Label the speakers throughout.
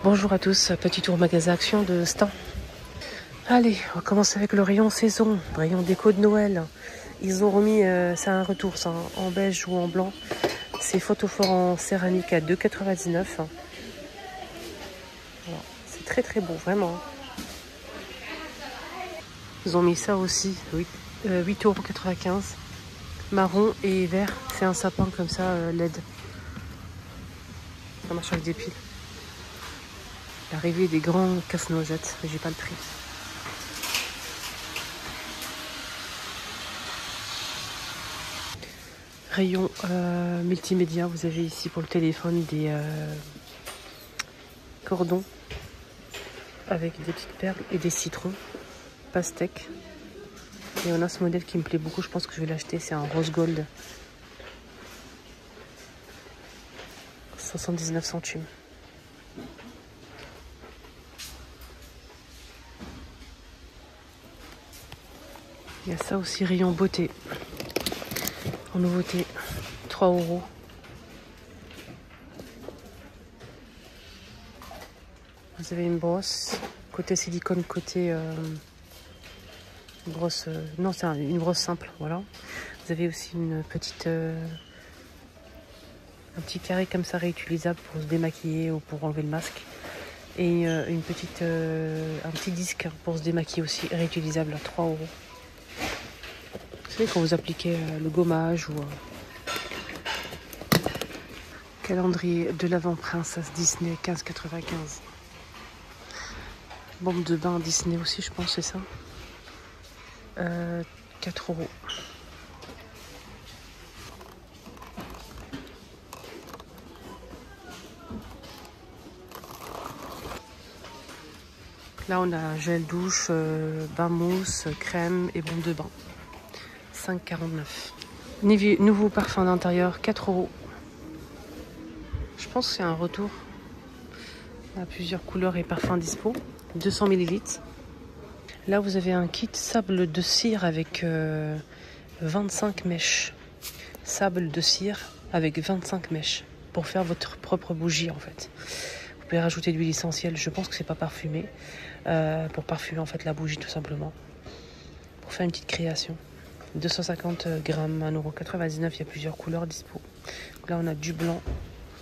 Speaker 1: Bonjour à tous, petit tour magasin Action de Stan. Allez, on commence avec le rayon saison, rayon déco de Noël. Ils ont remis, c'est un retour ça, en beige ou en blanc. C'est photophore en céramique à 2,99 €. Voilà, c'est très très beau, vraiment. Ils ont mis ça aussi, 8,95 €. Marron et vert, c'est un sapin comme ça, LED. Ça marche avec des piles. L'arrivée des grands casse-noisettes, mais j'ai pas le prix. Rayon multimédia, vous avez ici pour le téléphone des cordons avec des petites perles et des citrons, pastèque. Et on a ce modèle qui me plaît beaucoup, je pense que je vais l'acheter, c'est un rose gold. 79 centimes. Il y a ça aussi, rayon beauté. En nouveauté, 3 €. Vous avez une brosse, côté silicone, côté brosse. Non, c'est une brosse simple, voilà. Vous avez aussi une petite, un petit carré comme ça réutilisable pour se démaquiller ou pour enlever le masque. Et une petite, un petit disque pour se démaquiller aussi, réutilisable à 3 €. Vous savez, quand vous appliquez le gommage ou calendrier de l'Avent Princesse Disney, 15,95 €. Bombe de bain Disney aussi, je pense, c'est ça. 4 €. Là, on a gel douche, bain mousse, crème et bombe de bain. 5,49 €. Nouveau parfum d'intérieur, 4 €. Je pense que c'est un retour. On a plusieurs couleurs et parfums dispo. 200 ml. Là, vous avez un kit sable de cire avec 25 mèches. Sable de cire avec 25 mèches pour faire votre propre bougie en fait. Vous pouvez rajouter de l'huile essentielle. Je pense que c'est pas parfumé. Pour parfumer en fait la bougie tout simplement. Pour faire une petite création. 250 grammes, 1,99 €. Il y a plusieurs couleurs dispo. Donc là, on a du blanc.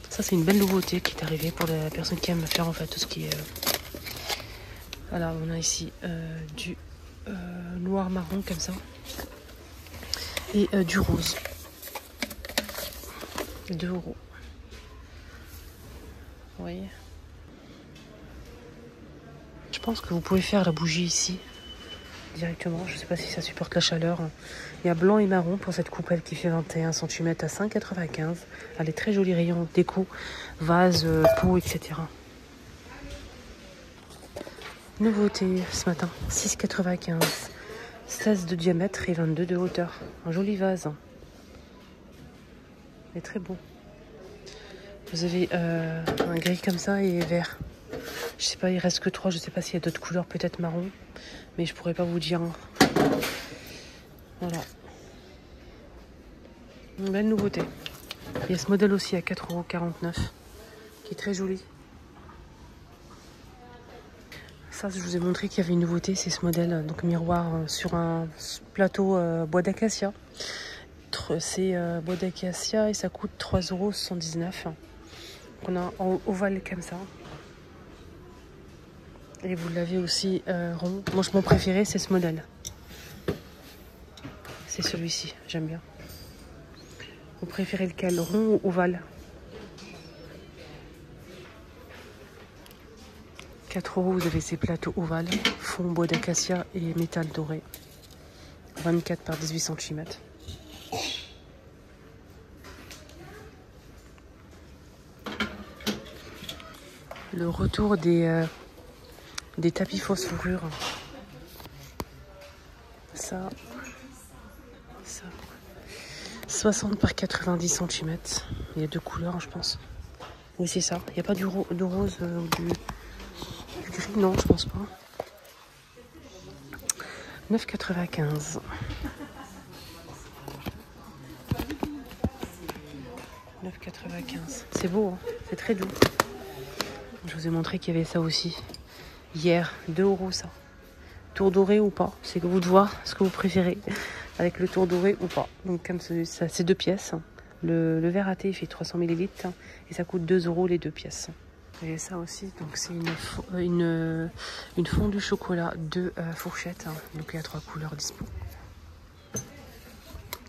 Speaker 1: Ça, c'est une belle nouveauté qui est arrivée pour les personnes qui aiment faire en fait tout ce qui est. Alors, on a ici du noir marron comme ça et du rose. 2 €. Vous voyez. Je pense que vous pouvez faire la bougie ici directement. Je ne sais pas si ça supporte la chaleur. Il y a blanc et marron pour cette coupelle qui fait 21 cm à 5,95 €. Elle est très jolie, rayon déco, vase, pot, etc. Nouveauté ce matin, 6,95 €. 16 de diamètre et 22 de hauteur. Un joli vase. Il est très beau. Vous avez un gris comme ça et vert. Je sais pas, il reste que 3. Je sais pas s'il y a d'autres couleurs, peut-être marron. Mais je pourrais pas vous dire. Voilà. Une belle nouveauté. Il y a ce modèle aussi à 4,49 € qui est très joli. Ça, je vous ai montré qu'il y avait une nouveauté, c'est ce modèle, donc miroir sur un plateau bois d'acacia. C'est bois d'acacia et ça coûte 3,79 €. On a en ovale comme ça. Et vous l'avez aussi rond. Moi, mon préféré, c'est ce modèle. C'est celui-ci, j'aime bien. Vous préférez lequel, rond ou ovale? 4 €, vous avez ces plateaux ovales, fond bois d'acacia et métal doré. 24 par 18 cm. Le retour des tapis fausse fourrure. Ça. 60 par 90 cm. Il y a 2 couleurs, je pense. Oui, c'est ça. Il n'y a pas de rose ou du gris, non, je pense pas. 9,95 €. 9,95 €. C'est beau, hein, c'est très doux. Je vous ai montré qu'il y avait ça aussi. Hier, 2 € ça. Tour doré ou pas, c'est que vous de voir ce que vous préférez. Avec le tour doré ou pas. Donc comme c'est 2 pièces. Le verre à thé il fait 300 ml. Et ça coûte 2 € les 2 pièces. Et ça aussi, donc c'est une fondue chocolat, 2 fourchettes. Donc il y a 3 couleurs dispo.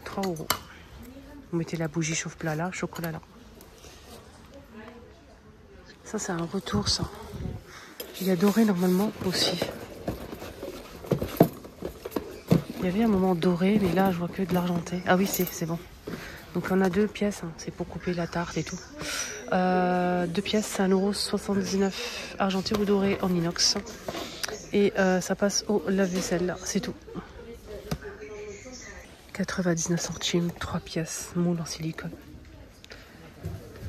Speaker 1: 3 €. Vous mettez la bougie chauffe-plat là, chocolat là. Ça c'est un retour ça. Il y a doré normalement aussi. Il y avait un moment doré, mais là je vois que de l'argenté. Ah oui, c'est bon. Donc on a 2 pièces, c'est pour couper la tarte et tout. 2 pièces, c'est 1,79 € argenté ou doré en inox. Et ça passe au lave-vaisselle là, c'est tout. 99 centimes, 3 pièces, moule en silicone.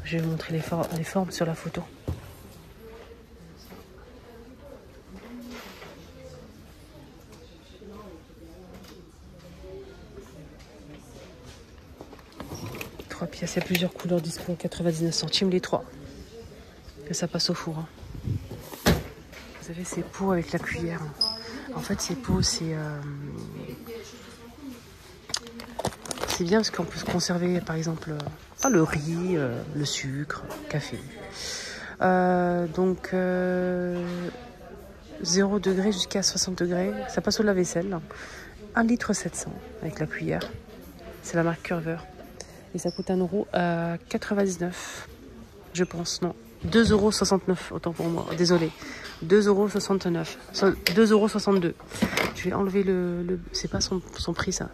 Speaker 1: Je vais vous montrer les formes sur la photo. Pièces, il y a plusieurs couleurs dispo, 99 centimes les 3. Et ça passe au four. Vous avez ces pots avec la cuillère. En fait, ces pots, c'est bien parce qu'on peut se conserver, par exemple, le riz, le sucre, le café. Donc, 0 degré jusqu'à 60 degrés. Ça passe au lave-vaisselle. 1,7 litre avec la cuillère. C'est la marque Curver. Et ça coûte 1,99 €, je pense, non. 2,69 €, autant pour moi, désolé. 2,69 €, 2,62 €. Je vais enlever le c'est pas son prix, ça.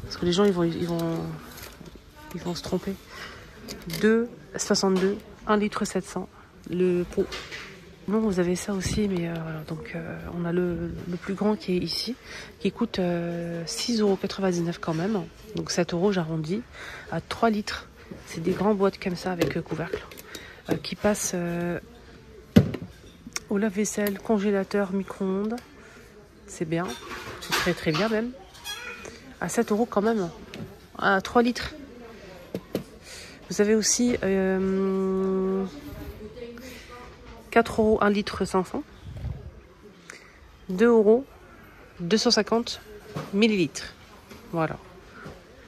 Speaker 1: Parce que les gens, ils vont se tromper. 2,62 €, 1,7 litre, le pot. Non, vous avez ça aussi, mais voilà. Donc on a le plus grand qui est ici, qui coûte 6,99 € quand même. Donc 7 € j'arrondis, à 3 litres. C'est des grandes boîtes comme ça avec couvercle, qui passent au lave-vaisselle, congélateur, micro-ondes. C'est bien, c'est très très bien même. À 7 € quand même, à 3 litres. Vous avez aussi 4 €, 1,5 litre, 2 €, 250 millilitres. Voilà.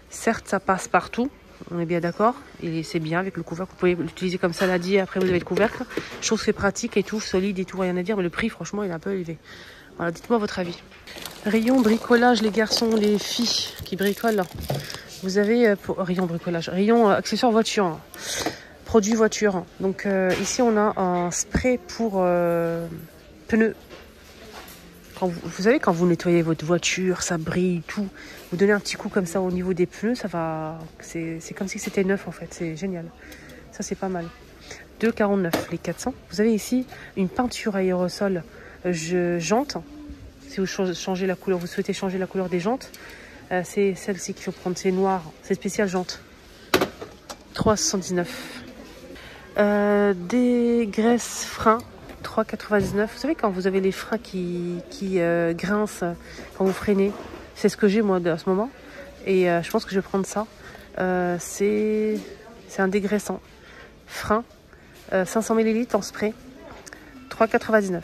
Speaker 1: Certes, ça passe partout, on est bien d'accord. Et c'est bien avec le couvercle. Vous pouvez l'utiliser comme saladier, après vous avez le couvercle. Chose c'est pratique et tout, solide et tout, rien à dire. Mais le prix, franchement, il est un peu élevé. Voilà, dites-moi votre avis. Rayon bricolage, les garçons, les filles qui bricolent. Vous avez, rayon bricolage, rayon accessoires voiture. Produits voiture. Donc ici on a un spray pour pneus. Vous savez, quand vous nettoyez votre voiture, ça brille, tout. Vous donnez un petit coup comme ça au niveau des pneus, ça va. C'est comme si c'était neuf en fait. C'est génial. Ça c'est pas mal. 2,49 € les 400. Vous avez ici une peinture aérosol jante. Si vous changez la couleur, vous souhaitez changer la couleur des jantes, c'est celle-ci qu'il faut prendre. C'est noir. C'est spécial jante. 3,79 €. Des graisses freins, 3,99 €. Vous savez, quand vous avez les freins qui grincent quand vous freinez, c'est ce que j'ai moi à ce moment. Et je pense que je vais prendre ça. C'est un dégraissant. Frein, 500 ml en spray, 3,99 €.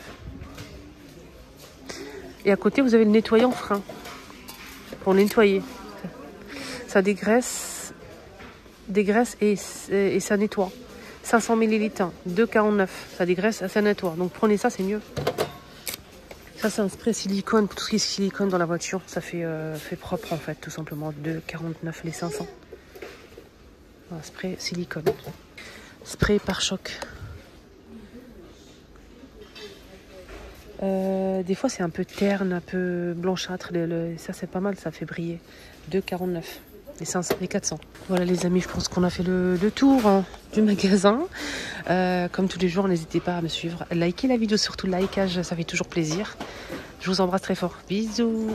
Speaker 1: Et à côté, vous avez le nettoyant frein pour nettoyer. Ça dégraisse et ça nettoie. 500 ml, 2,49 €. Ça dégraisse, ça nettoie. Donc prenez ça, c'est mieux. Ça, c'est un spray silicone. Tout ce qui est silicone dans la voiture, ça fait propre en fait, tout simplement. 2,49 € les 500. Un spray silicone. Spray pare-choc. Des fois, c'est un peu terne, un peu blanchâtre. Ça, c'est pas mal, ça fait briller. 2,49 €. Les 400. Voilà les amis, je pense qu'on a fait le tour du magasin. Comme tous les jours, n'hésitez pas à me suivre. Likez la vidéo, surtout le likage, ça fait toujours plaisir. Je vous embrasse très fort. Bisous.